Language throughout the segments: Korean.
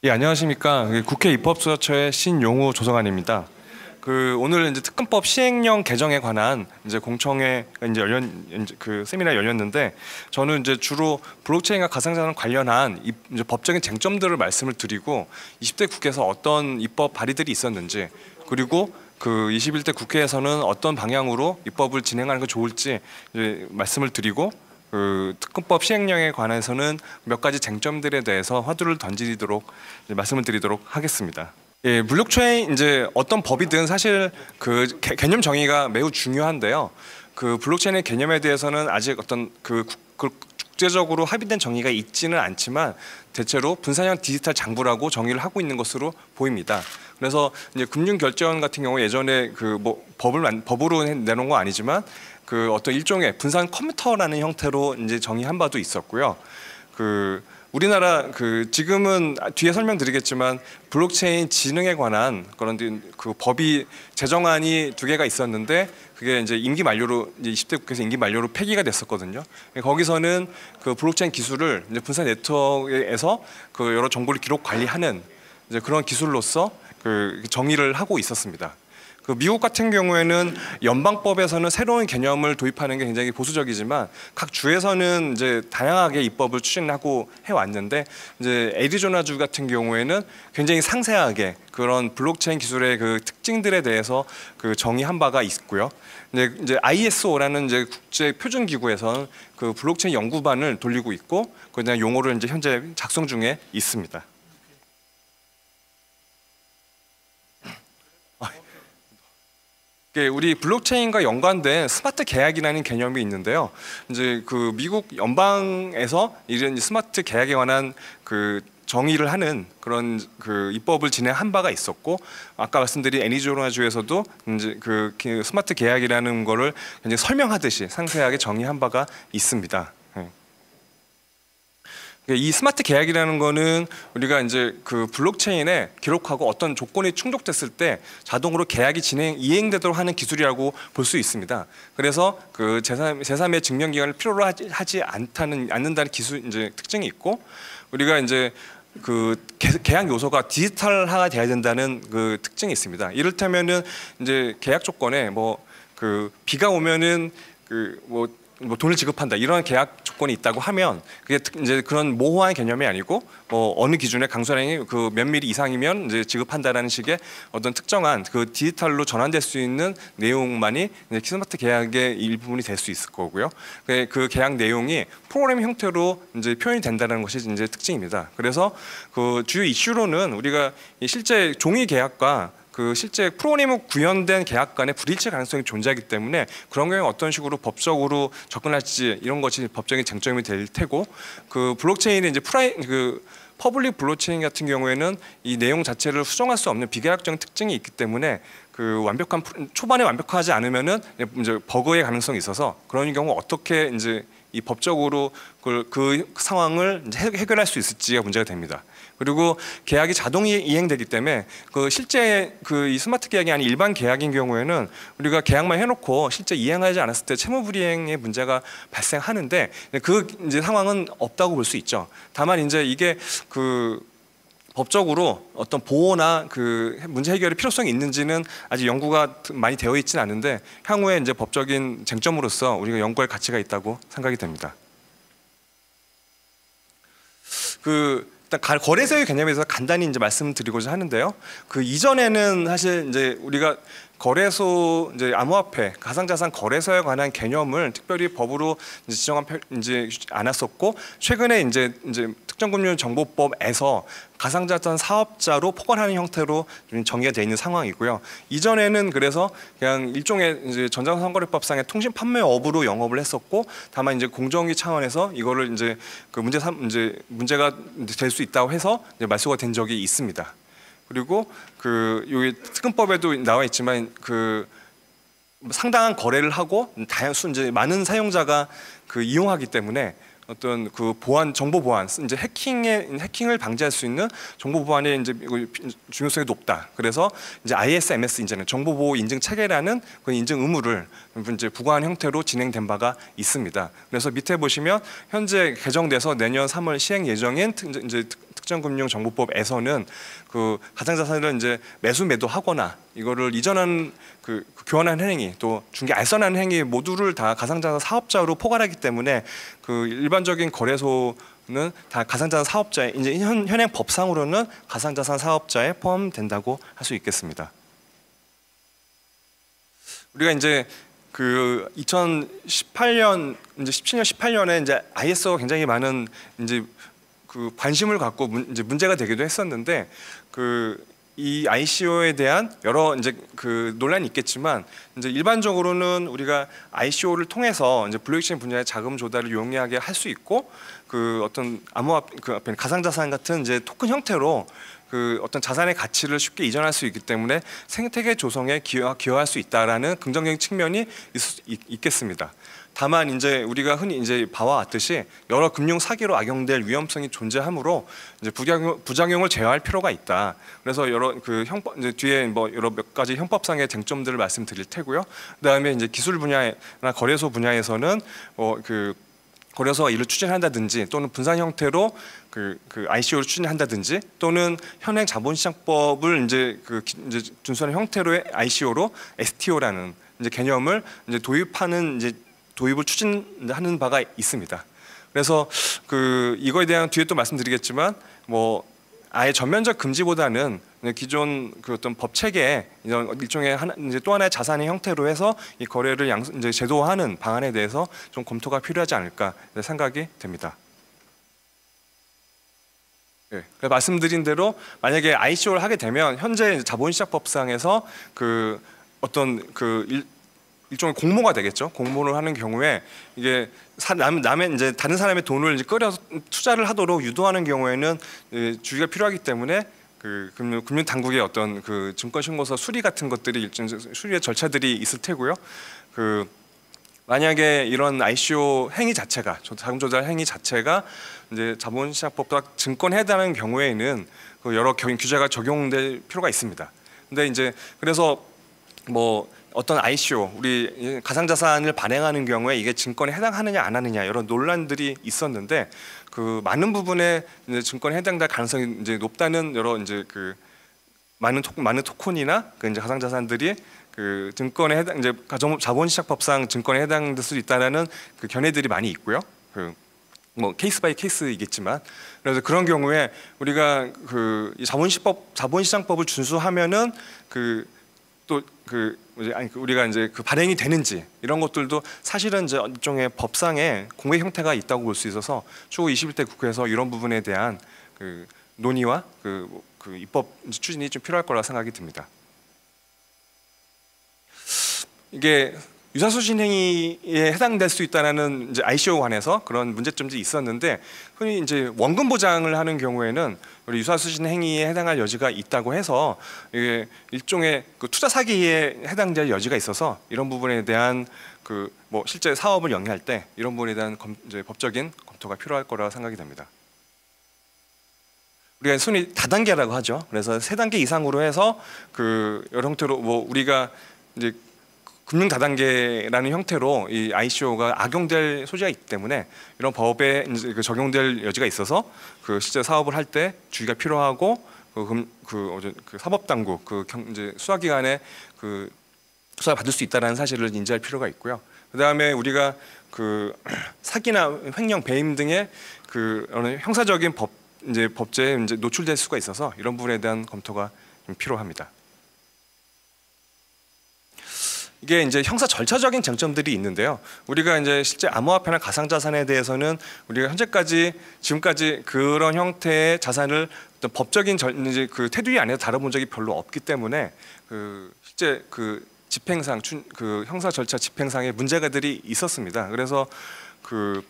예, 안녕하십니까. 국회 입법조사처의 신용우 조성환입니다. 오늘 이제 특검법 시행령 개정에 관한 이제 공청회 이제 세미나 열렸는데, 저는 이제 주로 블록체인과 가상자산 관련한 이제 법적인 쟁점들을 말씀을 드리고, 20대 국회에서 어떤 입법 발의들이 있었는지, 그리고 21대 국회에서는 어떤 방향으로 입법을 진행하는 게 좋을지 이제 말씀을 드리고, 특검법 시행령에 관해서는 몇 가지 쟁점들에 대해서 화두를 던지도록 말씀을 드리도록 하겠습니다. 예, 블록체인 이제 어떤 법이든 사실 개념 정의가 매우 중요한데요. 블록체인의 개념에 대해서는 아직 어떤 국제적으로 합의된 정의가 있지는 않지만 대체로 분산형 디지털 장부라고 정의를 하고 있는 것으로 보입니다. 그래서 이제 금융결제원 같은 경우 예전에 법으로 내놓은 거 아니지만 어떤 일종의 분산 컴퓨터라는 형태로 이제 정의한 바도 있었고요. 우리나라 지금은 뒤에 설명드리겠지만 블록체인 지능에 관한 그런 법이 제정안이 2개가 있었는데, 그게 이제 임기 만료로 이제 20대 국회에서 임기 만료로 폐기가 됐었거든요. 거기서는 블록체인 기술을 이제 분산 네트워크에서 여러 정보를 기록 관리하는 이제 그런 기술로서 정의를 하고 있었습니다. 미국 같은 경우에는 연방법에서는 새로운 개념을 도입하는 게 굉장히 보수적이지만 각 주에서는 이제 다양하게 입법을 추진하고 해왔는데, 이제 애리조나주 같은 경우에는 굉장히 상세하게 그런 블록체인 기술의 특징들에 대해서 정의한 바가 있고요. 이제 ISO라는 이제 국제 표준 기구에서는 블록체인 연구반을 돌리고 있고, 거기에 대한 용어를 이제 현재 작성 중에 있습니다. 우리 블록체인과 연관된 스마트 계약이라는 개념이 있는데요. 이제 미국 연방에서 이런 스마트 계약에 관한 정의를 하는 그런 입법을 진행한 바가 있었고, 아까 말씀드린 애리조나주에서도 이제 스마트 계약이라는 거를 굉장히 설명하듯이 상세하게 정의한 바가 있습니다. 이 스마트 계약이라는 거는 우리가 이제 블록체인에 기록하고 어떤 조건이 충족됐을 때 자동으로 계약이 이행되도록 하는 기술이라고 볼 수 있습니다. 그래서 제3의 증명 기간을 필요로 하지 않는다는 기술 이제 특징이 있고, 우리가 이제 계약 요소가 디지털화가 돼야 된다는 특징이 있습니다. 이를테면은 이제 계약 조건에 비가 오면은 돈을 지급한다, 이런 계약 조건이 있다고 하면 그게 이제 그런 모호한 개념이 아니고 어느 기준에 강수량이 몇 미리 이상이면 이제 지급한다라는 식의 어떤 특정한 디지털로 전환될 수 있는 내용만이 이제 스마트 계약의 일부분이 될 수 있을 거고요. 계약 내용이 프로그램 형태로 이제 표현이 된다는 것이 이제 특징입니다. 그래서 주요 이슈로는 우리가 실제 종이 계약과 실제 프로그램으로 구현된 계약 간의 불일치 가능성이 존재하기 때문에 그런 경우에 어떤 식으로 법적으로 접근할지, 이런 것이 법적인 쟁점이 될 테고, 블록체인의 이제 퍼블릭 블록체인 같은 경우에는 이 내용 자체를 수정할 수 없는 비계약적인 특징이 있기 때문에 초반에 완벽하지 않으면은 이제 버그의 가능성이 있어서, 그런 경우 어떻게 이제 이 법적으로 그 상황을 이제 해결할 수 있을지가 문제가 됩니다. 그리고 계약이 자동 이행되기 때문에 실제 이 스마트 계약이 아닌 일반 계약인 경우에는 우리가 계약만 해놓고 실제 이행하지 않았을 때 채무불이행의 문제가 발생하는데, 이제 상황은 없다고 볼 수 있죠. 다만 이제 이게 법적으로 어떤 보호나 문제 해결의 필요성이 있는지는 아직 연구가 많이 되어 있지는 않은데, 향후에 이제 법적인 쟁점으로서 우리가 연구할 가치가 있다고 생각이 됩니다. 일단 거래소의 개념에 대해서 간단히 이제 말씀드리고자 하는데요. 이전에는 사실 이제 우리가 거래소, 이제 암호화폐, 가상자산 거래소에 관한 개념을 특별히 법으로 지정하지 않았었고, 최근에 이제 특정금융정보법에서 가상자산 사업자로 포괄하는 형태로 정의가 되어 있는 상황이고요. 이전에는 그래서 그냥 일종의 이제 전자상거래법상의 통신 판매업으로 영업을 했었고, 다만 이제 공정위 차원에서 이거를 이제 문제가 될 수 있다고 해서 이제 말소가 된 적이 있습니다. 그리고 여기 특검법에도 나와 있지만 상당한 거래를 하고 이제 많은 사용자가 이용하기 때문에 어떤 정보 보안, 이제 해킹을 방지할 수 있는 정보 보안의 이제 중요성이 높다. 그래서 이제 ISMS 인증, 정보 보호 인증 체계라는 인증 의무를 이제 부과한 형태로 진행된 바가 있습니다. 그래서 밑에 보시면 현재 개정돼서 내년 3월 시행 예정인 이제 특정금융정보법에서는 그 가상자산을 이제 매수 매도하거나 이거를 이전한 교환한 행위 또 중개 알선하는 행위 모두를 다 가상자산 사업자로 포괄하기 때문에 그 일반적인 거래소는 다 가상자산 사업자에 이제 현행 법상으로는 가상자산 사업자에 포함된다고 할 수 있겠습니다. 우리가 이제 그 2018년 이제 17년 18년에 이제 ISO가 굉장히 많은 이제 그 관심을 갖고 이제 문제가 되기도 했었는데 그 이 ICO에 대한 여러 이제 그 논란이 있겠지만 이제 일반적으로는 우리가 ICO를 통해서 이제 블록체인 분야의 자금 조달을 용이하게 할 수 있고 그 어떤 그 가상자산 같은 이제 토큰 형태로 그 어떤 자산의 가치를 쉽게 이전할 수 있기 때문에 생태계 조성에 기여할 수 있다라는 긍정적인 측면이 있겠습니다. 다만 이제 우리가 흔히 이제 봐왔듯이 여러 금융 사기로 악용될 위험성이 존재하므로 이제 부작용을 제어할 필요가 있다. 그래서 여러 그 형법 이제 뒤에 뭐 여러 몇 가지 형법상의 쟁점들을 말씀드릴 테고요. 그다음에 이제 기술 분야나 거래소 분야에서는 그 거래소가 이를 추진한다든지 또는 분산 형태로 그 ICO를 추진한다든지 또는 현행 자본시장법을 이제 이제 준수하는 형태로의 ICO로 STO라는 이제 개념을 이제 도입을 추진하는 바가 있습니다. 그래서 그 이거에 대한 뒤에 또 말씀드리겠지만 뭐 아예 전면적 금지보다는 기존 그 어떤 법 체계 이런 일종의 이제 또 하나의 자산의 형태로 해서 이 거래를 이제 제도화하는 방안에 대해서 좀 검토가 필요하지 않을까 생각이 됩니다. 네, 말씀드린 대로 만약에 ICO를 하게 되면 현재 자본시장법상에서 그 어떤 일종의 공모가 되겠죠. 공모를 하는 경우에 이게 남의 이제 다른 사람의 돈을 이제 끌어서 투자를 하도록 유도하는 경우에는 주의가 필요하기 때문에 그 금융 당국의 어떤 그 증권신고서 수리 같은 것들이 일정 수리의 절차들이 있을 테고요. 그 만약에 이런 ICO 행위 자체가 자금 조달 행위 자체가 이제 자본시장법과 증권에 해당하는 경우에는 그 여러 규제가 적용될 필요가 있습니다. 근데 이제 그래서 뭐 어떤 ICO, 우리 가상자산을 발행하는 경우에 이게 증권에 해당하느냐 안 하느냐 이런 논란들이 있었는데 그 많은 부분에 이제 증권에 해당될 가능성이 이제 높다는 여러 이제 그 많은 토큰이나 그 이제 가상자산들이 그 증권에 해당 이제 자본시장법상 증권에 해당될 수 있다라는 그 견해들이 많이 있고요. 그 뭐 케이스 바이 케이스이겠지만 그래서 그런 경우에 우리가 그 자본시장법을 준수하면은 우리가 이제 그 발행이 되는지 이런 것들도 사실은 이제 일종의 법상의 공개 형태가 있다고 볼 수 있어서 추후 21대 국회에서 이런 부분에 대한 그 논의와 그 입법 추진이 좀 필요할 거라 생각이 듭니다. 이게 유사수신 행위에 해당될 수 있다는 이제 ICO 관해서 그런 문제점들이 있었는데 흔히 이제 원금 보장을 하는 경우에는 우리 유사수신 행위에 해당할 여지가 있다고 해서 이게 일종의 그 투자 사기에 해당될 여지가 있어서 이런 부분에 대한 그 뭐 실제 사업을 영위할 때 이런 부분에 대한 이제 법적인 검토가 필요할 거라 생각이 됩니다. 우리가 순위 다단계라고 하죠. 그래서 3단계 이상으로 해서 그 여러 형태로 뭐 우리가 이제 금융 다단계라는 형태로 이 ICO가 악용될 소지가 있기 때문에 이런 법에 이제 적용될 여지가 있어서 그 실제 사업을 할 때 주의가 필요하고 그 사법당국 이제 수사기관에 그 수사 받을 수 있다라는 사실을 인지할 필요가 있고요. 그다음에 우리가 그 사기나 횡령, 배임 등의 그 어느 형사적인 법제에 이제 노출될 수가 있어서 이런 부분에 대한 검토가 좀 필요합니다. 이게 이제 형사 절차적인 쟁점들이 있는데요. 우리가 이제 실제 암호화폐나 가상자산에 대해서는 우리가 지금까지 그런 형태의 자산을 어떤 법적인 이제 그 테두리 안에서 다뤄본 적이 별로 없기 때문에 그 실제 그 집행상 그 형사 절차 집행상의 문제가들이 있었습니다. 그래서 그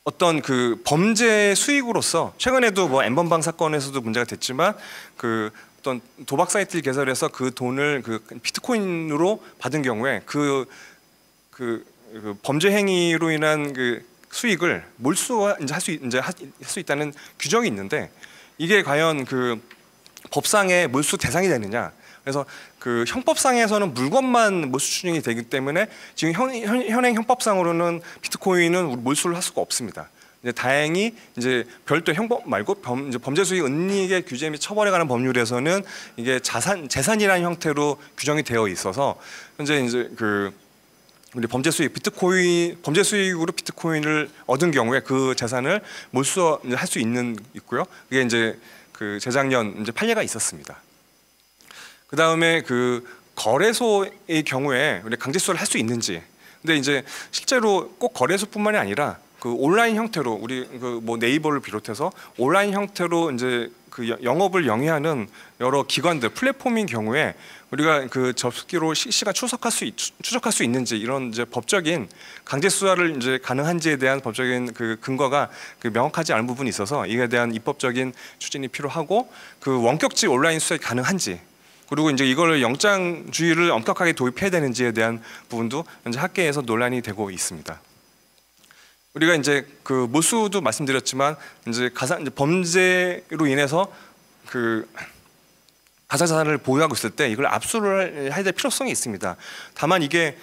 어떤 그 범죄 수익으로서 최근에도 뭐 엠번방 사건에서도 문제가 됐지만 그 어떤 도박 사이트를 개설해서 그 돈을 그 비트코인으로 받은 경우에 그 범죄 행위로 인한 그 수익을 몰수 이제 할 수 있다는 규정이 있는데 이게 과연 그 법상의 몰수 대상이 되느냐? 그래서 그 형법상에서는 물건만 몰수 추징이 되기 때문에 지금 현행 형법상으로는 비트코인은 몰수를 할 수가 없습니다. 이제 다행히 이제 별도 형법 말고 이제 범죄 수익 은닉의 규제 및 처벌에 관한 법률에서는 이게 재산이라는 형태로 규정이 되어 있어서 현재 이제 우리 범죄 수익으로 비트코인을 얻은 경우에 그 재산을 몰수할 수 있고요. 그게 이제 재작년 이제 판례가 있었습니다. 그 다음에 거래소의 경우에 우리 강제수사를 할 수 있는지. 근데 이제 실제로 꼭 거래소뿐만이 아니라 온라인 형태로 우리 뭐 네이버를 비롯해서 온라인 형태로 이제 영업을 영위하는 여러 기관들 플랫폼인 경우에 우리가 접수기로 실시간 추적할 수 있는지 이런 이제 법적인 강제 수사를 이제 가능한지에 대한 법적인 근거가 명확하지 않은 부분이 있어서 이에 대한 입법적인 추진이 필요하고 원격지 온라인 수사가 가능한지 그리고 이제 이걸 영장주의를 엄격하게 도입해야 되는지에 대한 부분도 현재 학계에서 논란이 되고 있습니다. 우리가 이제 몰수도 말씀드렸지만 이제 범죄로 인해서 가사 자산을 보유하고 있을 때 이걸 압수를 해야 될 필요성이 있습니다. 다만 이게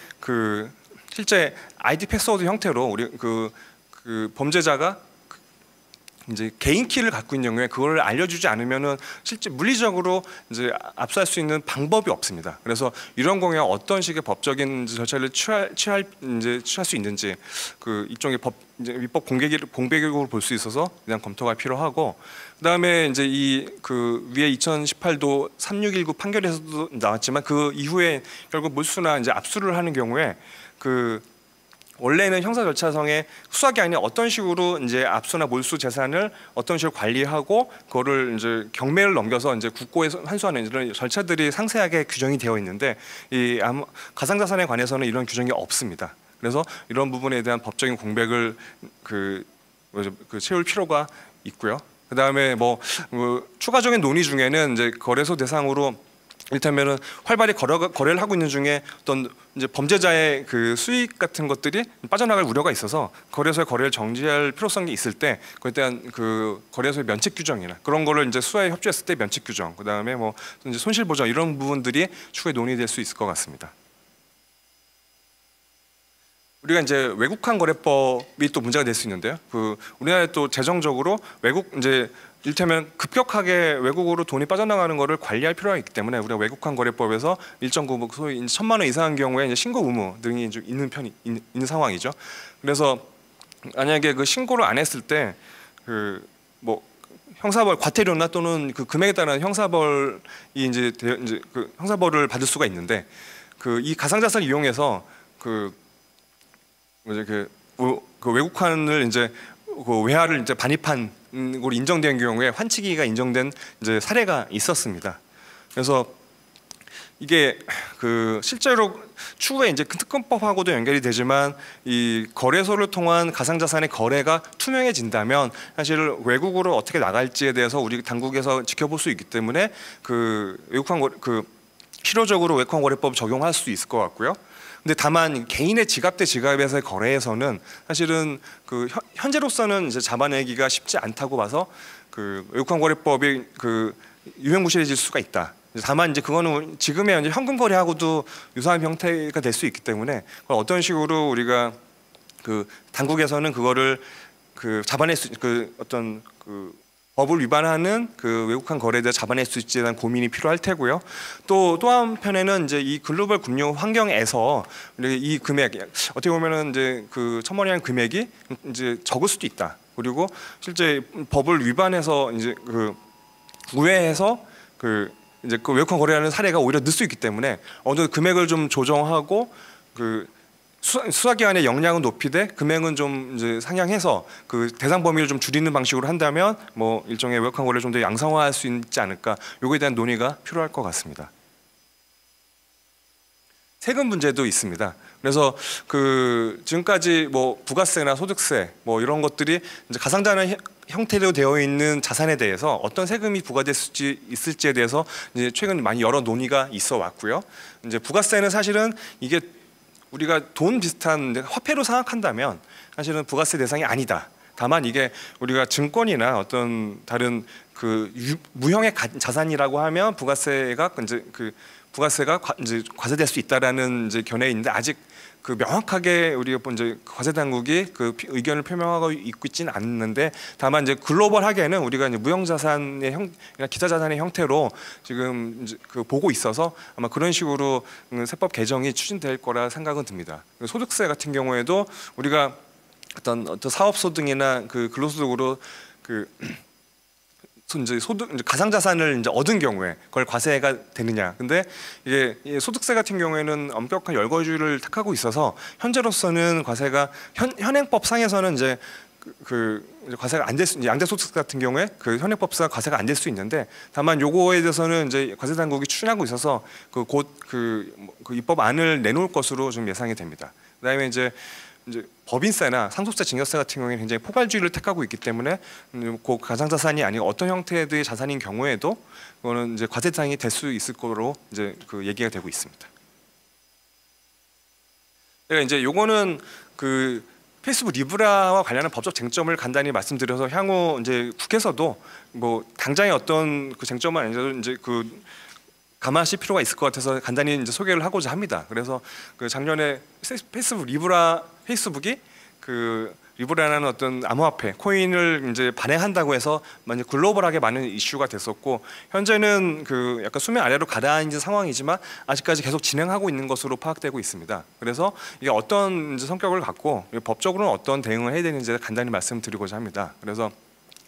실제 ID 패스워드 형태로 우리 범죄자가 이제 개인 키를 갖고 있는 경우에 그걸 알려주지 않으면은 실제 물리적으로 이제 압수할 수 있는 방법이 없습니다. 그래서 이런 경우에 어떤 식의 법적인 절차를 취할 수 있는지 일종의 위법 공백으로 볼 수 있어서 그냥 검토가 필요하고 그다음에 이제 위에 2018도 3619 판결에서도 나왔지만 그 이후에 결국 몰수나 이제 압수를 하는 경우에 원래는 형사 절차상의 수사기 아닌 어떤 식으로 이제 압수나 몰수 재산을 어떤 식으로 관리하고 그거를 이제 경매를 넘겨서 이제 국고에 환수하는 이런 절차들이 상세하게 규정이 되어 있는데 가상자산에 관해서는 이런 규정이 없습니다. 그래서 이런 부분에 대한 법적인 공백을 채울 필요가 있고요. 그 다음에 뭐 추가적인 논의 중에는 이제 거래소 대상으로 이를테면은 활발히 거래를 하고 있는 중에 어떤 이제 범죄자의 수익 같은 것들이 빠져나갈 우려가 있어서 거래소의 거래를 정지할 필요성이 있을 때 그에 대한 거래소의 면책 규정이나 그런 거를 이제 수사에 협조했을 때 면책 규정, 그다음에 뭐 이제 손실 보전 이런 부분들이 추후에 논의될 수 있을 것 같습니다. 우리가 이제 외국환 거래법이 또 문제가 될 수 있는데요. 우리나라에 또 재정적으로 이제 이를테면 급격하게 외국으로 돈이 빠져나가는 것을 관리할 필요가 있기 때문에 우리가 외국환 거래법에서 일정 금액 소위 1,000만 원 이상의 경우에 이제 신고 의무 등이 좀 있는 상황이죠. 그래서 만약에 신고를 안 했을 때 뭐 형사벌 과태료나 또는 금액에 따른 형사벌이 이제 형사벌을 받을 수가 있는데 이 가상자산을 이용해서 외국환을 이제 외화를 이제 반입한 걸로 인정된 경우에 환치기가 인정된 이제 사례가 있었습니다. 그래서 이게 실제로 추후에 이제 특검법하고도 연결이 되지만 이 거래소를 통한 가상자산의 거래가 투명해진다면 사실 외국으로 어떻게 나갈지에 대해서 우리 당국에서 지켜볼 수 있기 때문에 실효적으로 외국환 거래법 적용할 수 있을 것 같고요. 근데 다만 개인의 지갑 대 지갑에서의 거래에서는 사실은 현재로서는 이제 잡아내기가 쉽지 않다고 봐서 외국환 거래법이 유명무실해질 수가 있다. 다만 이제 그거는 지금의 이제 현금 거래하고도 유사한 형태가 될 수 있기 때문에 어떤 식으로 우리가 당국에서는 그거를 잡아낼 수 어떤 법을 위반하는 외국환 거래에 대해 잡아낼 수 있지에 대한 고민이 필요할 테고요. 또 한편에는 이제 이 글로벌 금융 환경에서 이 금액 어떻게 보면은 이제 1,000만 원이라는 금액이 이제 적을 수도 있다. 그리고 실제 법을 위반해서 이제 우회해서 이제 외국환 거래하는 사례가 오히려 늘 수 있기 때문에 어느 정도 금액을 좀 조정하고 수사기관의 역량은 높이되 금액은 좀 이제 상향해서 대상 범위를 좀 줄이는 방식으로 한다면 뭐 일종의 외국환 거래를 좀 더 양성화할 수 있지 않을까. 요거에 대한 논의가 필요할 것 같습니다. 세금 문제도 있습니다. 그래서 지금까지 뭐 부가세나 소득세 뭐 이런 것들이 이제 가상자산 형태로 되어 있는 자산에 대해서 어떤 세금이 부과될 수 있을지에 대해서 이제 최근 많이 여러 논의가 있어 왔고요. 이제 부가세는 사실은 이게 우리가 돈 비슷한 화폐로 생각한다면 사실은 부가세 대상이 아니다. 다만 이게 우리가 증권이나 어떤 다른 그 무형의 자산이라고 하면 부가세가 이제 과세될 수 있다라는 이제 견해에 있는데 아직 그 명확하게 우리가 이제 과세 당국이 그 의견을 표명하고 있고 있지는 않는데 다만 이제 글로벌하게는 우리가 이제 무형 자산의 기타 자산의 형태로 지금 이제 그 보고 있어서 아마 그런 식으로 세법 개정이 추진될 거라 생각은 듭니다. 소득세 같은 경우에도 우리가 어떤 사업소득이나 그 근로소득으로 그 이제 가상자산을 이제 얻은 경우에 그걸 과세가 되느냐. 근데 이게 소득세 같은 경우에는 엄격한 열거주의를 택하고 있어서 현재로서는 과세가 현행법상에서는 이제 이제 과세가 안 될 수, 양대소득세 같은 경우에 그 현행법상 과세가 안 될 수 있는데 다만 요거에 대해서는 이제 과세 당국이 추진하고 있어서 곧 그 입법안을 내놓을 것으로 좀 예상이 됩니다. 그다음에 이제 법인세나 상속세, 증여세 같은 경우에는 굉장히 포괄주의를 택하고 있기 때문에 그 가상자산이 아닌 어떤 형태의 자산인 경우에도 그거는 이제 과세 대상이 될 수 있을 거로 이제 그 얘기가 되고 있습니다. 그러니까 이제 요거는 그 페이스북 리브라와 관련한 법적 쟁점을 간단히 말씀드려서 향후 이제 국회에서도 뭐 당장의 어떤 그 쟁점은 아니라도 이제 그 감안하실 필요가 있을 것 같아서 간단히 이제 소개를 하고자 합니다. 그래서 그 작년에 페이스북이 그 리브라라는 어떤 암호화폐 코인을 이제 발행한다고 해서 많이 글로벌하게 많은 이슈가 됐었고 현재는 그 약간 수면 아래로 가라앉은 상황이지만 아직까지 계속 진행하고 있는 것으로 파악되고 있습니다. 그래서 이게 어떤 이제 성격을 갖고 법적으로는 어떤 대응을 해야 되는지 간단히 말씀드리고자 합니다. 그래서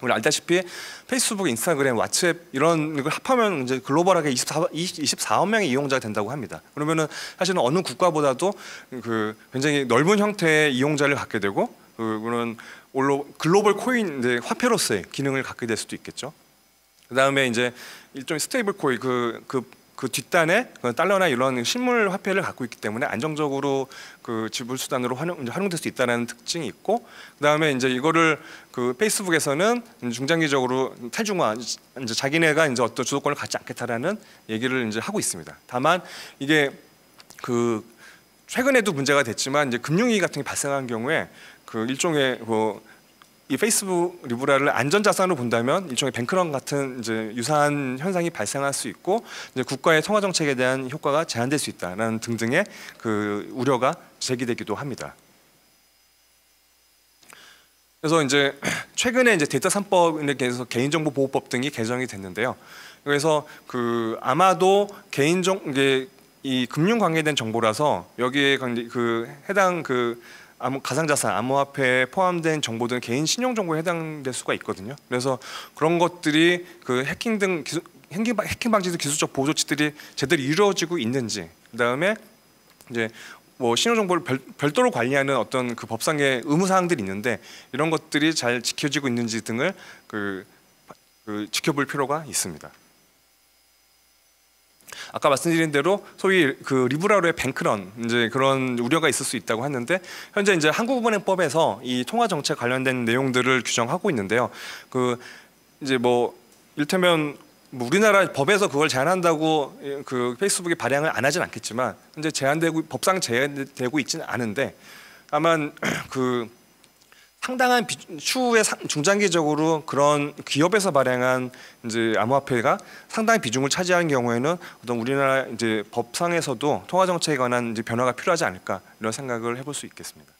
우리 알다시피 페이스북, 인스타그램, 왓츠앱 이런 걸 합하면 이제 글로벌하게 24억 명의 이용자가 된다고 합니다. 그러면은 사실은 어느 국가보다도 그 굉장히 넓은 형태의 이용자를 갖게 되고 그런 글로벌 코인 화폐로서의 기능을 갖게 될 수도 있겠죠. 그다음에 이제 일종의 스테이블 코인 그 뒷단에 달러나 이런 실물 화폐를 갖고 있기 때문에 안정적으로 그 지불 수단으로 활용될 수 있다는 특징이 있고, 그다음에 이제 이거를 그 페이스북에서는 중장기적으로 탈중화, 이제 자기네가 이제 어떤 주도권을 갖지 않겠다라는 얘기를 이제 하고 있습니다. 다만 이게 그 최근에도 문제가 됐지만 이제 금융위기 같은 게 발생한 경우에 그 일종의 이 페이스북 리브라를 안전자산으로 본다면 일종의 뱅크런 같은 이제 유사한 현상이 발생할 수 있고 이제 국가의 통화 정책에 대한 효과가 제한될 수 있다라는 등등의 그 우려가 제기되기도 합니다. 그래서 이제 최근에 이제 데이터 3법에 대해서 개인정보보호법 등이 개정이 됐는데요. 그래서 그 아마도 이 금융 관계된 정보라서 여기에 그 해당 그 가상자산, 암호화폐에 포함된 정보들은 개인 신용 정보에 해당될 수가 있거든요. 그래서 그런 것들이 그 해킹 등 해킹 방지 등 기술적 보호 조치들이 제대로 이루어지고 있는지, 그다음에 이제 뭐 신용 정보를 별도로 관리하는 어떤 그 법상의 의무 사항들이 있는데 이런 것들이 잘 지켜지고 있는지 등을 지켜볼 필요가 있습니다. 아까 말씀드린 대로 소위 그 리브라로의 뱅크런 이제 그런 우려가 있을 수 있다고 하는데 현재 이제 한국은행법에서 이 통화 정책 관련된 내용들을 규정하고 있는데요. 그 이제 뭐 이를테면 뭐 우리나라 법에서 그걸 제한한다고 그 페이스북이 발행을 안 하진 않겠지만 현재 법상 제한되고 있지는 않은데 다만 그 상당한 추후에 중장기적으로 그런 기업에서 발행한 이제 암호화폐가 상당한 비중을 차지하는 경우에는 어떤 우리나라 이제 법상에서도 통화 정책에 관한 이제 변화가 필요하지 않을까 이런 생각을 해볼 수 있겠습니다.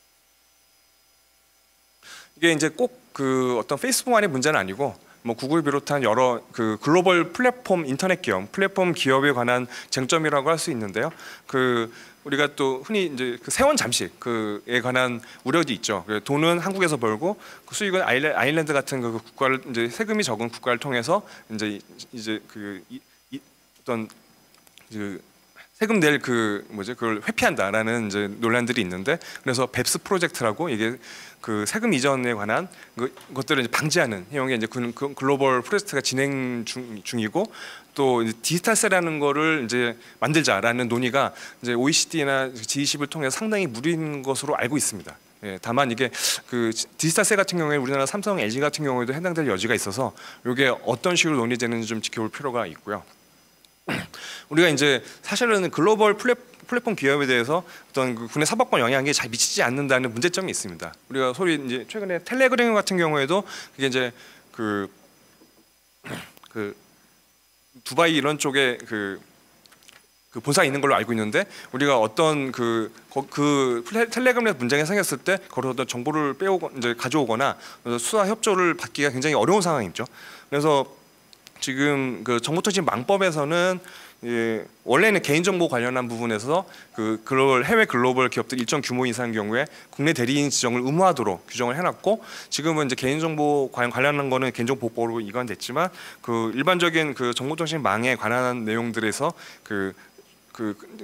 이게 이제 꼭 그 어떤 페이스북만의 문제는 아니고 뭐 구글 비롯한 여러 그 글로벌 플랫폼 인터넷 기업, 플랫폼 기업에 관한 쟁점이라고 할 수 있는데요. 그 우리가 또 흔히 이제 그 세원 잠식 그에 관한 우려도 있죠. 돈은 한국에서 벌고 그 수익은 아일랜드 같은 그 국가를 이제 세금이 적은 국가를 통해서 이제 어떤 그 세금 낼 그걸 회피한다라는 이제 논란들이 있는데 그래서 뱁스 프로젝트라고 이게 그 세금 이전에 관한 것들을 이제 방지하는 내용의 이제 글로벌 프로젝트가 진행 중이고 또 디지털세라는 거를 이제 만들자라는 논의가 이제 OECD나 G20을 통해서 상당히 무리인 것으로 알고 있습니다. 예, 다만 이게 그 디지털세 같은 경우에 우리나라 삼성, LG 같은 경우에도 해당될 여지가 있어서 이게 어떤 식으로 논의되는지 좀 지켜볼 필요가 있고요. 우리가 이제 사실은 글로벌 플랫폼 기업에 대해서 어떤 그 국내 사법권 영향이 잘 미치지 않는다는 문제점이 있습니다. 우리가 소위 이제 최근에 텔레그램 같은 경우에도 그게 이제 그 두바이 이런 쪽에 그 본사가 있는 걸로 알고 있는데, 우리가 어떤 텔레그램에서 문제가 생겼을 때 거기서 어떤 정보를 이제 가져오거나 수사 협조를 받기가 굉장히 어려운 상황이죠. 그래서 지금 그 정보통신망법에서는 원래는 개인정보 관련한 부분에서 해외 글로벌 기업들 일정 규모 이상의 경우에 국내 대리인 지정을 의무화하도록 규정을 해놨고, 지금은 이제 개인정보 관련한 거는 개인정보보호로 이관됐지만 일반적인 정보통신망에 관한 내용들에서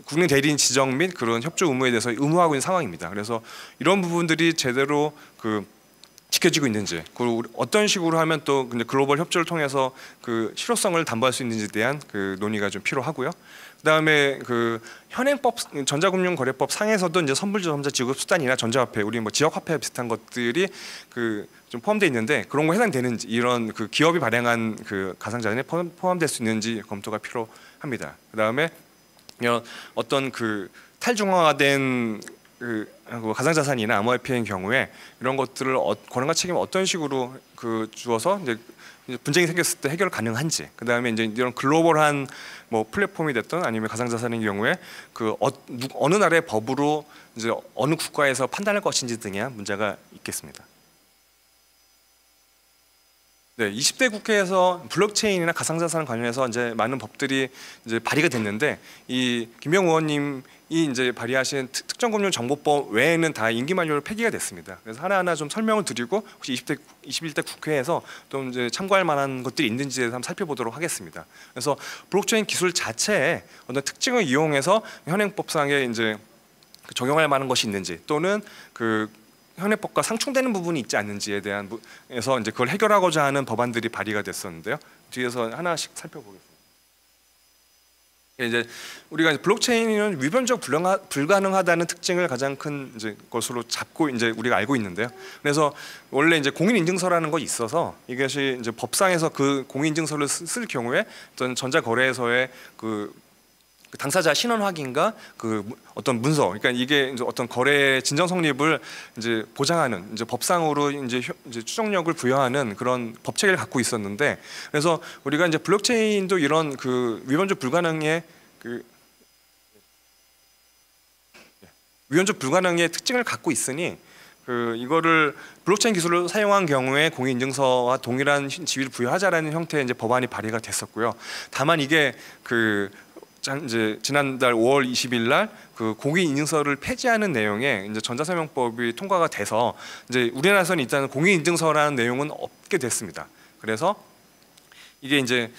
국내 대리인 지정 및 그런 협조 의무에 대해서 의무화하고 있는 상황입니다. 그래서 이런 부분들이 제대로 지켜지고 있는지, 그리고 어떤 식으로 하면 또 글로벌 협조를 통해서 실효성을 담보할 수 있는지에 대한 논의가 좀 필요하고요. 그다음에 현행법 전자금융거래법 상에서도 이제 선불점자 지급 수단이나 전자화폐, 우리 뭐 지역화폐 비슷한 것들이 좀 포함되어 있는데, 그런 거 해당되는지, 이런 기업이 발행한 가상자산에 포함될 수 있는지 검토가 필요합니다. 그다음에 어떤 탈중앙화된 가상자산이나 암호화폐인 경우에 이런 것들을 권한과 책임을 어떤 식으로 주어서 이제 분쟁이 생겼을 때 해결 가능한지, 그다음에 이제 이런 글로벌한 뭐 플랫폼이 됐든 아니면 가상자산인 경우에 어느 나라의 법으로 이제 어느 국가에서 판단할 것인지 등의 문제가 있겠습니다. 네, 20대 국회에서 블록체인이나 가상자산 관련해서 이제 많은 법들이 이제 발의가 됐는데, 이 김병 의원님이 이제 발의하신 특정금융정보법 외에는 다 임기 만료로 폐기가 됐습니다. 그래서 하나하나 좀 설명을 드리고, 혹시 21대 국회에서 또 이제 참고할 만한 것들이 있는지에 대해서 한번 살펴보도록 하겠습니다. 그래서 블록체인 기술 자체에 어떤 특징을 이용해서 현행법상에 이제 적용할 만한 것이 있는지, 또는 현행법과 상충되는 부분이 있지 않는지에 대해서 이제 그걸 해결하고자 하는 법안들이 발의가 됐었는데요. 뒤에서 하나씩 살펴보겠습니다. 이제 우리가 블록체인은 위변적 불가능하다는 특징을 가장 큰 이제 것으로 잡고 이제 우리가 알고 있는데요. 그래서 원래 이제 공인인증서라는 것이 있어서, 이것이 이제 법상에서 공인인증서를 쓸 경우에 어떤 전자거래소의 당사자 신원 확인과 어떤 문서, 그러니까 이게 이제 어떤 거래 진정 성립을 이제 보장하는, 이제 법상으로 이제 추정력을 부여하는 그런 법체계를 갖고 있었는데, 그래서 우리가 이제 블록체인도 이런 위헌적 불가능의 특징을 갖고 있으니, 이거를 블록체인 기술을 사용한 경우에 공인인증서와 동일한 지위를 부여하자라는 형태의 이제 법안이 발의가 됐었고요. 다만 이게 이제 지난달 5월 20일 날 공인인증서를 폐지하는 내용의 이제 전자서명법이 통과가 돼서, 이제 우리나라에서는 일단 공인인증서라는 내용은 없게 됐습니다. 그래서 이게 이제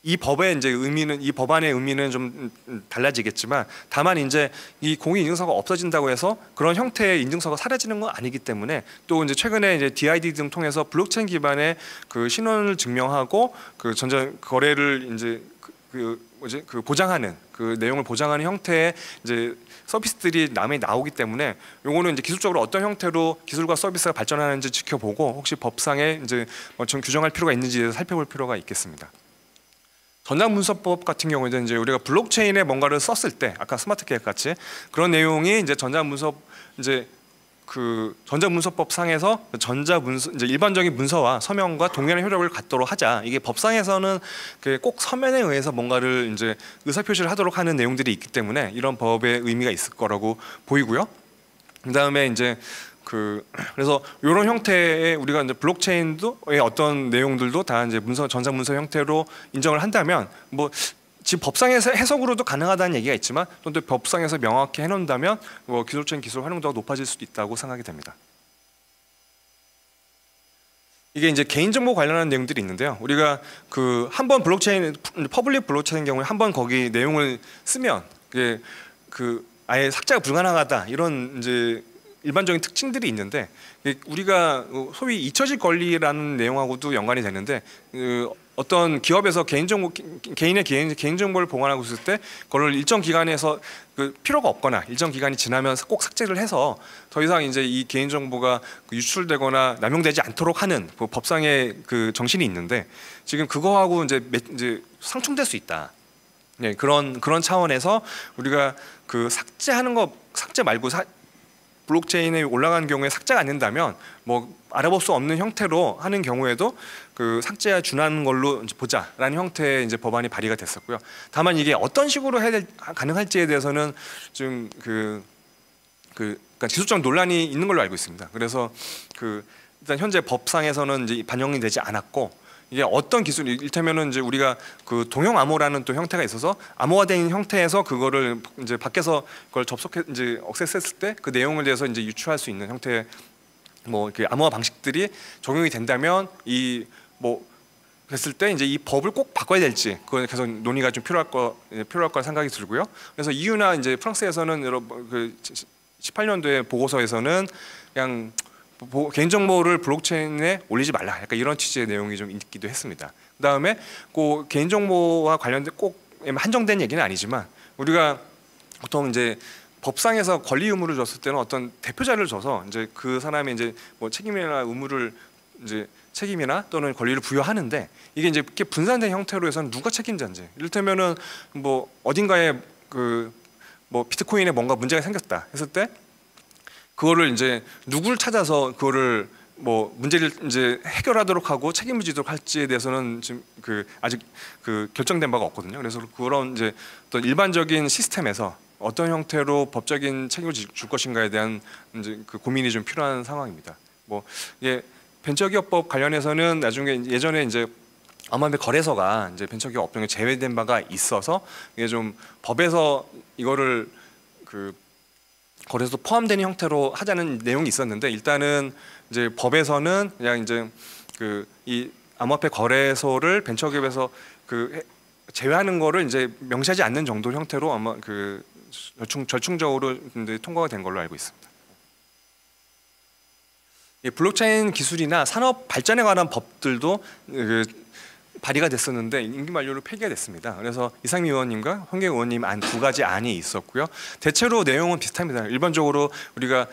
이 법의 이제 의미는, 이 법안의 의미는 좀 달라지겠지만, 다만 이제 이 공인인증서가 없어진다고 해서 그런 형태의 인증서가 사라지는 건 아니기 때문에, 또 이제 최근에 이제 DID 등 통해서 블록체인 기반의 신원을 증명하고 전자 거래를 이제 보장하는 내용을 보장하는 형태의 이제 서비스들이 나오기 때문에, 요거는 이제 기술적으로 어떤 형태로 기술과 서비스가 발전하는지 지켜보고, 혹시 법상에 이제 좀 규정할 필요가 있는지 살펴볼 필요가 있겠습니다. 전자문서법 같은 경우에는 이제 우리가 블록체인에 뭔가를 썼을 때, 아까 스마트 계약 같이 그런 내용이 이제 전자문서법 상에서 이제 일반적인 문서와 서명과 동일한 효력을 갖도록 하자. 이게 법상에서는 꼭 서면에 의해서 뭔가를 이제 의사표시를 하도록 하는 내용들이 있기 때문에 이런 법의 의미가 있을 거라고 보이고요. 그다음에 이제 그래서 이런 형태의 우리가 이제 블록체인도의 어떤 내용들도 다 이제 전자문서 형태로 인정을 한다면, 뭐 지금 법상에서 해석으로도 가능하다는 얘기가 있지만, 또 법상에서 명확히 해놓는다면 기술적인 기술 활용도가 높아질 수도 있다고 생각이 됩니다. 이게 이제 개인정보 관련한 내용들이 있는데요. 우리가 한번 퍼블릭 블록체인 경우에 한번 거기 내용을 쓰면 아예 삭제가 불가능하다, 이런 이제 일반적인 특징들이 있는데, 우리가 소위 잊혀질 권리라는 내용하고도 연관이 되는데, 어떤 기업에서 개인의 개인정보를 보관하고 있을 때 그걸 일정 기간에서 필요가 없거나 일정 기간이 지나면 꼭 삭제를 해서 더 이상 이제 이 개인정보가 유출되거나 남용되지 않도록 하는 법상의 정신이 있는데, 지금 그거하고 이제 상충될 수 있다. 네, 그런 차원에서 우리가 그 삭제 말고 블록체인에 올라간 경우에 삭제가 안 된다면 뭐 알아볼 수 없는 형태로 하는 경우에도 그 삭제에 준하는 걸로 이제 보자라는 형태의 이제 법안이 발의가 됐었고요. 다만 이게 어떤 식으로 가능할지에 대해서는 좀 그러니까 지속적 논란이 있는 걸로 알고 있습니다. 그래서 일단 현재 법상에서는 이제 반영이 되지 않았고, 이게 어떤 기술, 이를테면은 이제 우리가 그 동형 암호라는 또 형태가 있어서 암호화된 형태에서 그거를 이제 밖에서 그걸 이제 억세스했을 때 그 내용을 대해서 이제 유추할 수 있는 형태의 뭐 이렇게 암호화 방식들이 적용이 된다면 그랬을 때 이제 이 법을 꼭 바꿔야 될지 그건 계속 논의가 좀 필요할 거라 생각이 들고요. 그래서 EU나 이제 프랑스에서는 그 18년도에 보고서에서는 그냥 개인정보를 블록체인에 올리지 말라, 약간 이런 취지의 내용이 좀 있기도 했습니다. 그다음에 그 개인정보와 관련된 꼭 한정된 얘기는 아니지만 우리가 보통 이제 법상에서 권리 의무를 줬을 때는 어떤 대표자를 줘서 이제 그 사람이 이제 뭐 책임이나 의무를 이제 책임이나 또는 권리를 부여하는데, 이게 이제 이렇게 분산된 형태로 해서는 누가 책임자인지, 이를테면은 뭐 어딘가에 뭐 비트코인에 뭔가 문제가 생겼다 했을 때 그거를 이제 누구를 찾아서 그거를 뭐 문제를 이제 해결하도록 하고 책임을 지도록 할지에 대해서는 지금 아직 결정된 바가 없거든요. 그래서 그런 이제 또 일반적인 시스템에서 어떤 형태로 법적인 책임을 줄 것인가에 대한 이제 그 고민이 좀 필요한 상황입니다. 뭐 이게 벤처기업법 관련해서는 나중에 예전에 이제 암호화폐 거래소가 이제 벤처기업 업종에 제외된 바가 있어서 이게 좀 법에서 이거를 거래소 포함되는 형태로 하자는 내용이 있었는데, 일단은 이제 법에서는 그냥 이제 이 암호화폐 거래소를 벤처기업에서 제외하는 거를 이제 명시하지 않는 정도 형태로 아마 절충적으로 이제 통과가 된 걸로 알고 있습니다. 이 블록체인 기술이나 산업 발전에 관한 법들도 발의가 됐었는데 임기 만료로 폐기가 됐습니다. 그래서 이상미 의원님과 홍계 의원님 두 가지 안이 있었고요. 대체로 내용은 비슷합니다. 일반적으로 우리가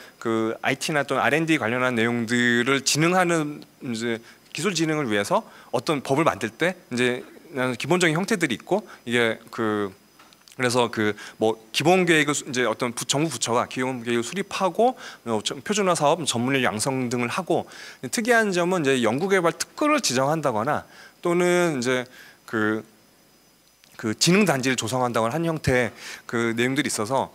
IT나 또는 R&D 관련한 내용들을 진흥하는 이제 기술 진흥을 위해서 어떤 법을 만들 때 이제 기본적인 형태들이 있고, 이게 그래서 뭐 기본 계획을 이제 어떤 정부 부처가 기본 계획을 수립하고 표준화 사업, 전문인력 양성 등을 하고, 특이한 점은 이제 연구개발 특구를 지정한다거나 또는 이제 진흥 단지를 조성한다거나 한 형태의 내용들이 있어서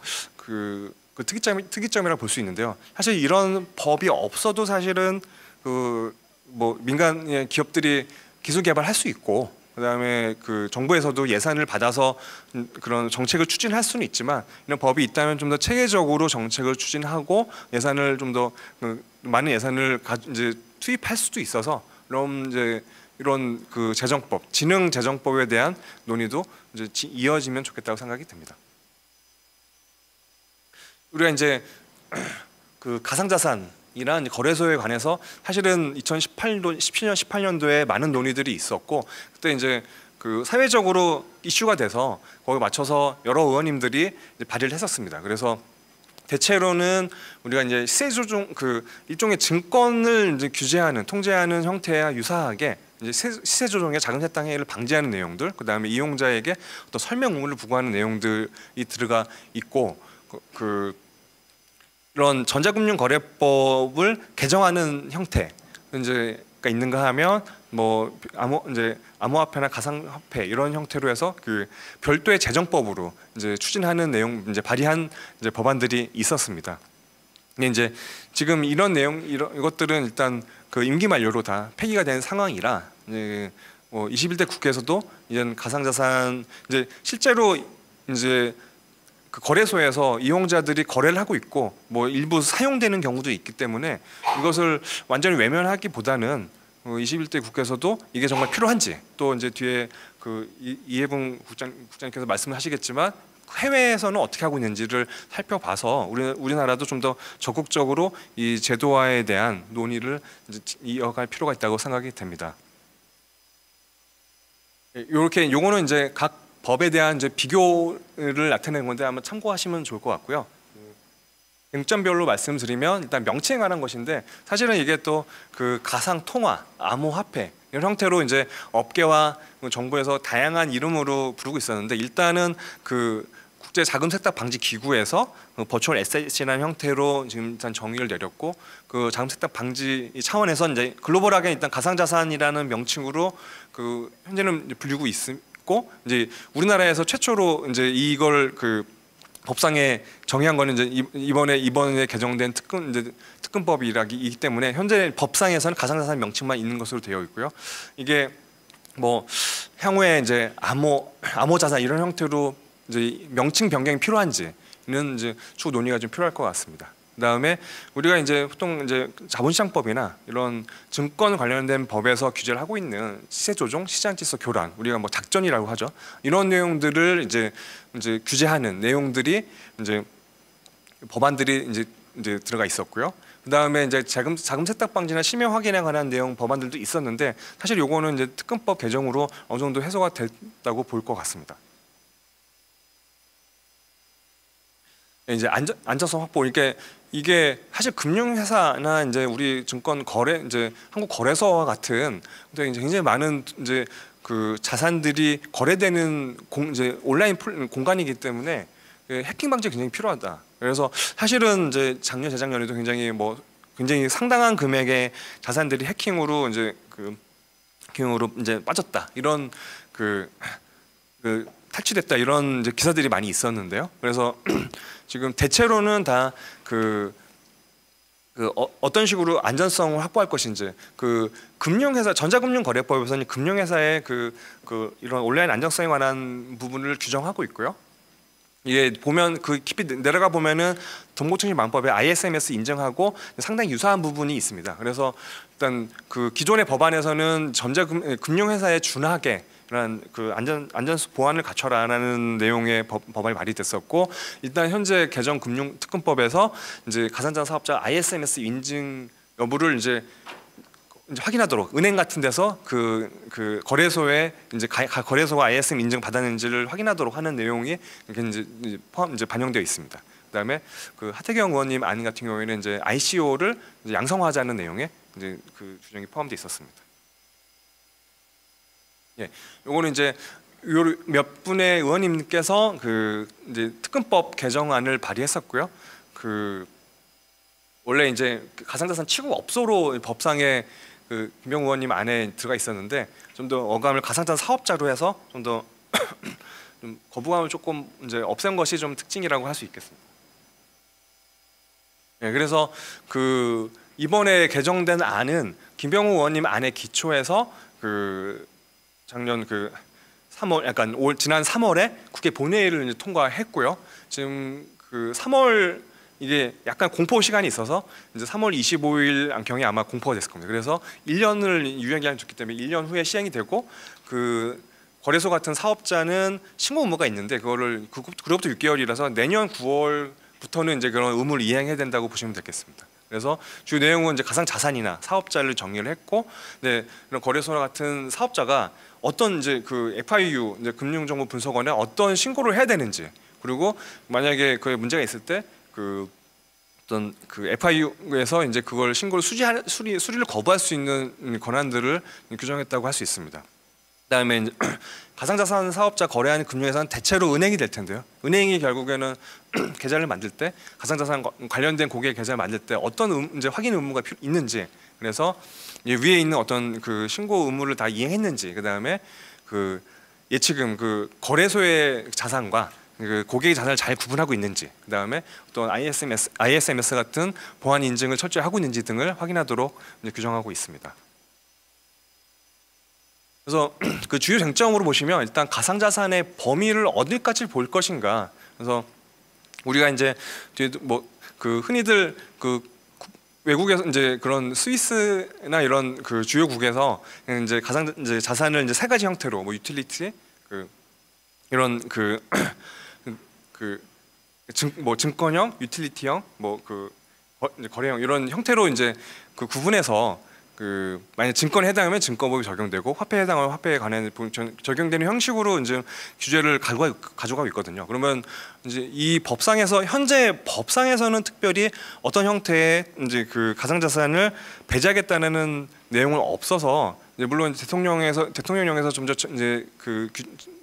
특이점이라 볼 수 있는데요. 사실 이런 법이 없어도 사실은 뭐 민간 기업들이 기술 개발할 수 있고, 그다음에 정부에서도 예산을 받아서 그런 정책을 추진할 수는 있지만, 이런 법이 있다면 좀 더 체계적으로 정책을 추진하고 예산을 좀 더 많은 예산을 이제 투입할 수도 있어서, 그럼 이제 이런 재정법, 진흥 재정법에 대한 논의도 이제 이어지면 좋겠다고 생각이 듭니다. 우리가 이제 가상자산이란 거래소에 관해서 사실은 2017년, 18년도에 많은 논의들이 있었고, 그때 이제 사회적으로 이슈가 돼서 거기에 맞춰서 여러 의원님들이 이제 발의를 했었습니다. 그래서 대체로는 우리가 이제 시세 조정, 일종의 증권을 이제 규제하는, 통제하는 형태와 유사하게 이제 시세 조정의 자금세탁 행위를 방지하는 내용들, 그다음에 이용자에게 어떤 설명 의무를 부과하는 내용들이 들어가 있고, 이런 전자금융거래법을 개정하는 형태 이제가 있는가 하면 뭐 암호화폐나 가상화폐 이런 형태로 해서 별도의 재정법으로 이제 추진하는 내용, 이제 발의한 이제 법안들이 있었습니다. 근데 이제 지금 이것들은 일단 임기 만료로 다 폐기가 된 상황이라, 이제 21대 국회에서도 이제 가상자산 이제 실제로 이제 거래소에서 이용자들이 거래를 하고 있고 뭐 일부 사용되는 경우도 있기 때문에 이것을 완전히 외면하기보다는 21대 국회에서도 이게 정말 필요한지, 또 이제 뒤에 이해붕 국장님께서 말씀하시겠지만 해외에서는 어떻게 하고 있는지를 살펴봐서 우리나라도 좀 더 적극적으로 이 제도화에 대한 논의를 이제 이어갈 필요가 있다고 생각이 됩니다. 요거는 이제 각 법에 대한 이제 비교를 나타내는 건데 한번 참고하시면 좋을 것 같고요. 쟁점별로 말씀드리면 일단 명칭에 관한 것인데, 사실은 이게 또 가상 통화, 암호화폐 이런 형태로 이제 업계와 정부에서 다양한 이름으로 부르고 있었는데 일단은 그 국제 자금 세탁 방지 기구에서 버추얼 에셋이라는 형태로 지금 일단 정의를 내렸고 그 자금 세탁 방지 차원에서 이제 글로벌하게 일단 가상자산이라는 명칭으로 그 현재는 불리고 있고 이제 우리나라에서 최초로 이제 이걸 그 법상에 정의한 거는 이제 이번에 개정된 특근법이기 때문에 현재 법상에서는 가상자산 명칭만 있는 것으로 되어 있고요. 이게 뭐 향후에 이제 암호자산 이런 형태로 이제 명칭 변경이 필요한지는 이제 추후 논의가 좀 필요할 것 같습니다. 그다음에 우리가 이제 보통 이제 자본시장법이나 이런 증권 관련된 법에서 규제를 하고 있는 시세 조종, 시장 질서 교란, 우리가 뭐 작전이라고 하죠. 이런 내용들을 이제 규제하는 내용들이 이제 법안들이 이제 들어가 있었고요. 그다음에 이제 자금 세탁 방지나 실명 확인에 관한 내용 법안들도 있었는데 사실 요거는 이제 특근법 개정으로 어느 정도 해소가 됐다고 볼 것 같습니다. 이제 안전성 확보 이게 사실 금융회사나 이제 우리 증권 거래 이제 한국 거래소와 같은 굉장히 많은 이제 그 자산들이 거래되는 이제 온라인 공간이기 때문에 해킹 방지 굉장히 필요하다. 그래서 사실은 이제 작년 재작년에도 굉장히 상당한 금액의 자산들이 해킹으로 이제 빠졌다. 이런 그 탈취됐다 이런 이제 기사들이 많이 있었는데요. 그래서 지금 대체로는 다 어떤 식으로 안전성을 확보할 것인지 그 금융회사 전자금융거래법에서는 금융회사의 이런 온라인 안정성에 관한 부분을 규정하고 있고요. 이게 보면 그 깊이 내려가 보면은 정보통신망법에 ISMS 인증하고 상당히 유사한 부분이 있습니다. 그래서 일단 그 기존의 법안에서는 금융회사에 준하게 이런 그 안전 보안을 갖춰라라는 내용의 법안이 발의됐었고 일단 현재 개정 금융특근법에서 이제 가상자산 사업자 ISMS 인증 여부를 이제 확인하도록 은행 같은 데서 그 거래소에 이제 거래소가 ISM 인증 받았는지를 확인하도록 하는 내용이 이제 반영되어 있습니다. 그다음에 그 하태경 의원님 안 같은 경우에는 이제 ICO를 이제 양성화하자는 내용의 이제 그 규정이 포함되어 있었습니다. 예, 요거는 이제 몇 분의 의원님께서 그 이제 특근법 개정안을 발의했었고요. 그 원래 이제 가상자산 취급 업소로 법상에 그 김병우 의원님 안에 들어가 있었는데 좀 더 어감을 가상자산 사업자로 해서 좀 더 좀 거부감을 조금 이제 없앤 것이 좀 특징이라고 할 수 있겠습니다. 예, 그래서 그 이번에 개정된 안은 김병우 의원님 안에 기초해서 그 작년 그 3월 약간 지난 3월에 국회 본회의를 이제 통과했고요. 지금 그 3월 이게 약간 공포 시간이 있어서 이제 3월 25일 안경에 아마 공포가 됐을 겁니다. 그래서 1년을 유예기한이 줬기 때문에 1년 후에 시행이 되고 그 거래소 같은 사업자는 신고 의무가 있는데 그로부터 6개월이라서 내년 9월부터는 이제 그런 의무를 이행해야 된다고 보시면 되겠습니다. 그래서 주 내용은 이제 가상 자산이나 사업자를 정리를 했고, 네, 이런 거래소나 같은 사업자가 어떤 이제 그 FIU 이제 금융정보분석원에 어떤 신고를 해야 되는지, 그리고 만약에 그 문제가 있을 때 그 어떤 그 FIU에서 이제 그걸 신고를 수리를 거부할 수 있는 권한들을 규정했다고 할 수 있습니다. 그다음에 이제 가상자산 사업자 거래하는 금융회사는 대체로 은행이 될 텐데요. 은행이 결국에는 계좌를 만들 때 가상자산 관련된 고객 계좌를 만들 때 어떤 이제 확인 의무가 있는지, 그래서 위에 있는 어떤 그 신고 의무를 다 이행했는지, 그다음에 그 예치금 그 거래소의 자산과 그 고객의 자산을 잘 구분하고 있는지, 그다음에 어떤 ISMS 같은 보안 인증을 철저히 하고 있는지 등을 확인하도록 이제 규정하고 있습니다. 그래서 그 주요 쟁점으로 보시면 일단 가상자산의 범위를 어디까지 볼 것인가. 그래서 우리가 이제 뭐 그 흔히들 그 외국에서 이제 그런 스위스나 이런 그 주요국에서 이제 이제 자산을 이제 세 가지 형태로 뭐 유틸리티 그 이런 뭐 증권형, 유틸리티형, 뭐 그 거래형 이런 형태로 이제 그 구분해서 그 만약 증권에 해당하면 증권법이 적용되고 화폐에 해당하면 화폐에 관한 적용되는 형식으로 이제 규제를 가져가고 있거든요. 그러면 이제 이 법상에서 현재 법상에서는 특별히 어떤 형태의 이제 그 가상자산을 배제하겠다는 내용은 없어서 이제 물론 대통령령에서 좀 더 이제 그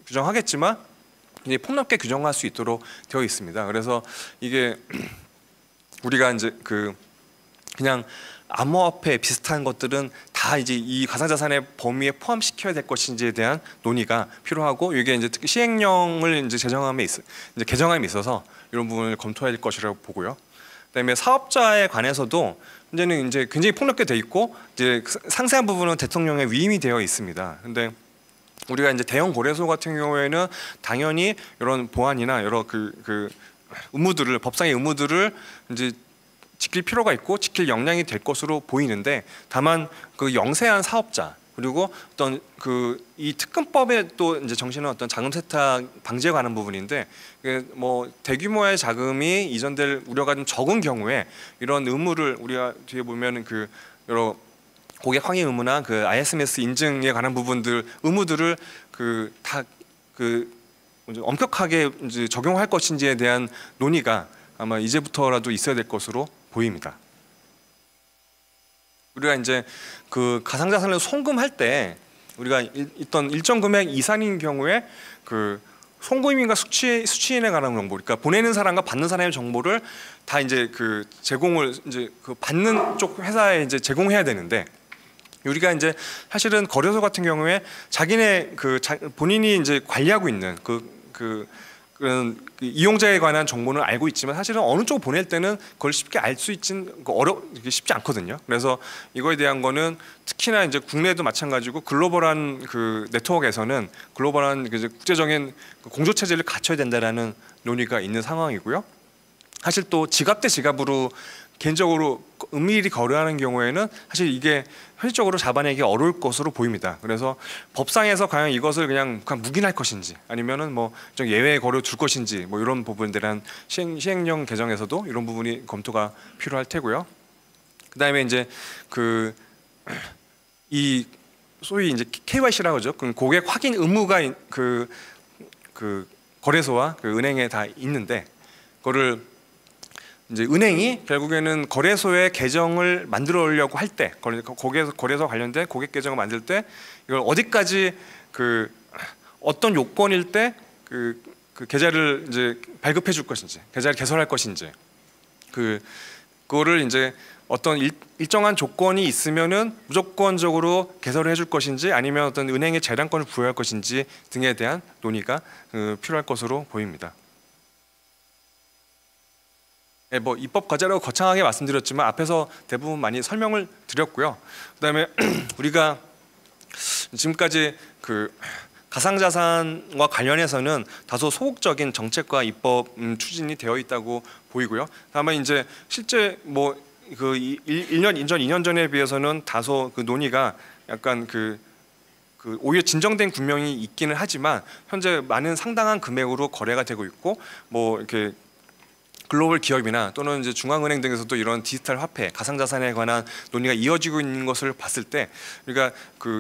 규정하겠지만 이제 폭넓게 규정할 수 있도록 되어 있습니다. 그래서 이게 우리가 이제 그냥 암호화폐 비슷한 것들은 다 이제 이 가상자산의 범위에 포함시켜야 될 것인지에 대한 논의가 필요하고, 이게 이제 특히 시행령을 이제 개정함에 있어서 이런 부분을 검토해야 될 것이라고 보고요. 그다음에 사업자에 관해서도 이제는 이제 굉장히 폭넓게 돼 있고, 이제 상세한 부분은 대통령의 위임이 되어 있습니다. 근데 우리가 이제 대형 거래소 같은 경우에는 당연히 이런 보안이나 여러 의무들을, 법상의 의무들을 이제 지킬 필요가 있고 지킬 역량이 될 것으로 보이는데, 다만 그 영세한 사업자, 그리고 어떤 이 특근법의 또 이제 정신은 어떤 자금 세탁 방지에 관한 부분인데, 뭐 대규모의 자금이 이전될 우려가 좀 적은 경우에 이런 의무를, 우리가 뒤에 보면은 여러 고객 확인 의무나 ISMS 인증에 관한 부분들, 의무들을 다 엄격하게 이제 적용할 것인지에 대한 논의가 아마 이제부터라도 있어야 될 것으로 보입니다. 우리가 이제 가상자산을 송금할 때 우리가 있던 일정 금액 이상인 경우에 송금인과 수취인에 관한 정보, 그러니까 보내는 사람과 받는 사람의 정보를 다 이제 제공을 이제 받는 쪽 회사에 이제 제공해야 되는데, 우리가 이제 사실은 거래소 같은 경우에 자기네 본인이 이제 관리하고 있는 그런 이용자에 관한 정보는 알고 있지만, 사실은 어느 쪽 보낼 때는 그걸 쉽게 알 수 있진 쉽지 않거든요. 그래서 이거에 대한 거는 특히나 이제 국내도 마찬가지고 글로벌한 네트워크에서는 글로벌한 국제적인 공조 체제를 갖춰야 된다라는 논의가 있는 상황이고요. 사실 또 지갑 대 지갑으로 개인적으로 은밀히 거래하는 경우에는 사실 이게 현실적으로 잡아내기 어려울 것으로 보입니다. 그래서 법상에서 과연 이것을 그냥 묵인할 것인지, 아니면은 뭐 좀 예외 거래로 둘 것인지, 뭐 이런 부분에 대한 시행령 개정에서도 이런 부분이 검토가 필요할 테고요. 그다음에 이제 이 소위 이제 KYC라고 하죠. 고객 확인 의무가 거래소와 은행에 다 있는데, 그거를 이제 은행이 결국에는 거래소의 계정을 만들려고 할 때, 거래소 관련된 고객 계정을 만들 때 이걸 어디까지 어떤 요건일 때 계좌를 이제 발급해 줄 것인지, 계좌를 개설할 것인지, 그거를 이제 어떤 일정한 조건이 있으면은 무조건적으로 개설을 해줄 것인지, 아니면 어떤 은행의 재량권을 부여할 것인지 등에 대한 논의가 필요할 것으로 보입니다. 뭐 입법 과제라고 거창하게 말씀드렸지만 앞에서 대부분 많이 설명을 드렸고요. 그다음에 우리가 지금까지 가상자산과 관련해서는 다소 소극적인 정책과 입법 추진이 되어 있다고 보이고요. 다만 이제 실제 뭐 1년 전, 2년 전에 비해서는 다소 논의가 약간 오히려 진정된 국면이 있기는 하지만, 현재 많은 상당한 금액으로 거래가 되고 있고, 뭐 이렇게 글로벌 기업이나 또는 이제 중앙은행 등에서도 이런 디지털 화폐, 가상자산에 관한 논의가 이어지고 있는 것을 봤을 때, 우리가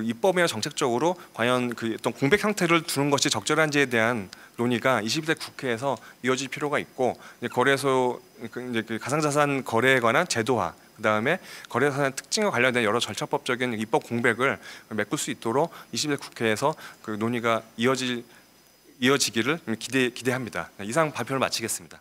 입법이나 정책적으로 과연 어떤 공백 형태를 두는 것이 적절한지에 대한 논의가 21대 국회에서 이어질 필요가 있고, 거래소 가상자산 거래에 관한 제도화, 그다음에 거래자산의 특징과 관련된 여러 절차법적인 입법 공백을 메꿀 수 있도록 21대 국회에서 논의가 이어지기를 기대합니다. 이상 발표를 마치겠습니다.